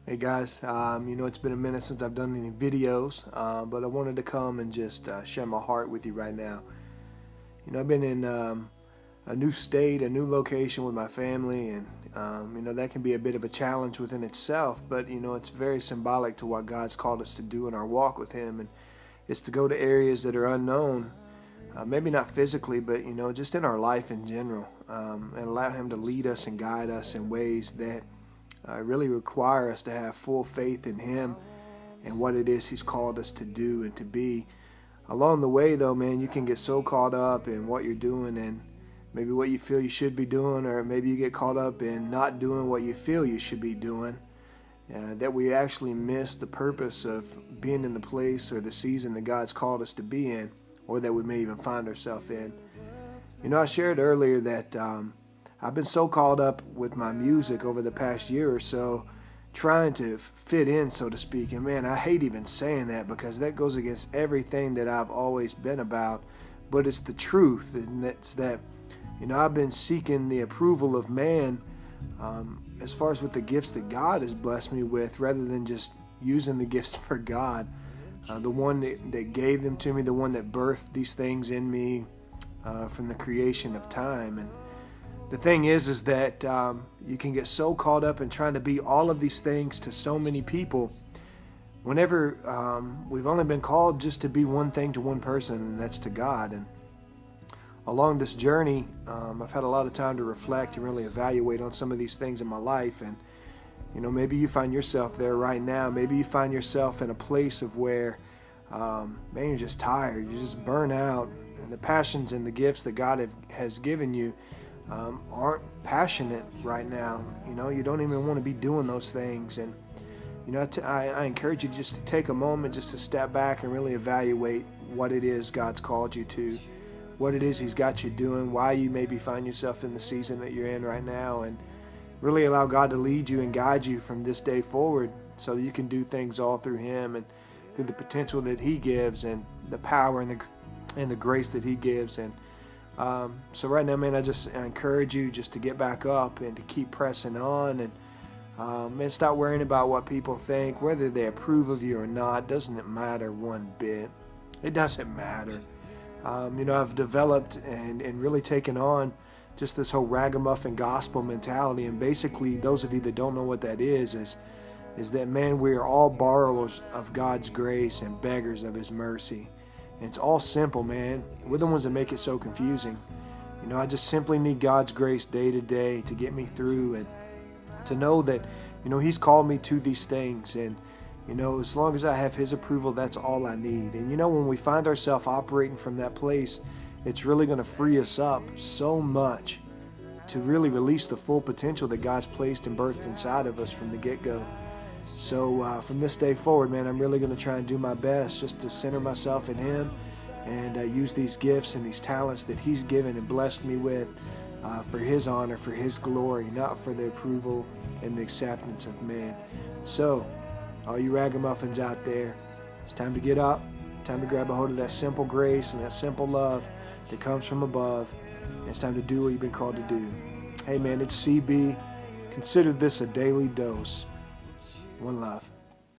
Hey guys, it's been a minute since I've done any videos, but I wanted to come and just share my heart with you right now. I've been in a new state, a new location with my family, and that can be a bit of a challenge within itself, but it's very symbolic to what God's called us to do in our walk with Him, and it's to go to areas that are unknown, maybe not physically, but just in our life in general, and allow Him to lead us and guide us in ways that really require us to have full faith in Him and what it is He's called us to do and to be. Along the way, though, man, you can get so caught up in what you're doing and maybe what you feel you should be doing, or maybe you get caught up in not doing what you feel you should be doing, that we actually miss the purpose of being in the place or the season that God's called us to be in, or that we may even find ourselves in. I shared earlier that I've been so caught up with my music over the past year or so, trying to fit in, so to speak. And man, I hate even saying that because that goes against everything that I've always been about. But it's the truth, and it's that, I've been seeking the approval of man as far as with the gifts that God has blessed me with, rather than just using the gifts for God. The one that gave them to me, the one that birthed these things in me from the creation of time. And the thing is that you can get so caught up in trying to be all of these things to so many people, whenever we've only been called just to be one thing to one person, and that's to God. And along this journey, I've had a lot of time to reflect and really evaluate on some of these things in my life. And maybe you find yourself there right now. Maybe you find yourself in a place of where, man, you're just tired, you're just burnt out, and the passions and the gifts that God has given you aren't passionate right now. You don't even want to be doing those things. And I encourage you just to take a moment just to step back and really evaluate what it is God's called you to, what it is He's got you doing, why you maybe find yourself in the season that you're in right now, and really allow God to lead you and guide you from this day forward, so that you can do things all through Him and through the potential that He gives, and the power and the grace that He gives. And so right now, man, I encourage you just to get back up and to keep pressing on, and stop worrying about what people think, whether they approve of you or not. Doesn't it matter one bit? It doesn't matter. I've developed and really taken on just this whole ragamuffin gospel mentality, and basically, those of you that don't know what that is that, man, we are all borrowers of God's grace and beggars of His mercy. And it's all simple, man. We're the ones that make it so confusing. I just simply need God's grace day to day to get me through, and to know that, He's called me to these things. And, as long as I have His approval, that's all I need. And, when we find ourselves operating from that place, it's really going to free us up so much to really release the full potential that God's placed and birthed inside of us from the get-go. So from this day forward, man, I'm really going to try and do my best just to center myself in Him, and use these gifts and these talents that He's given and blessed me with for His honor, for His glory, not for the approval and the acceptance of man. So, all you ragamuffins out there, it's time to get up, time to grab a hold of that simple grace and that simple love that comes from above. And it's time to do what you've been called to do. Hey, man, it's CB. Consider this a daily dose. One love.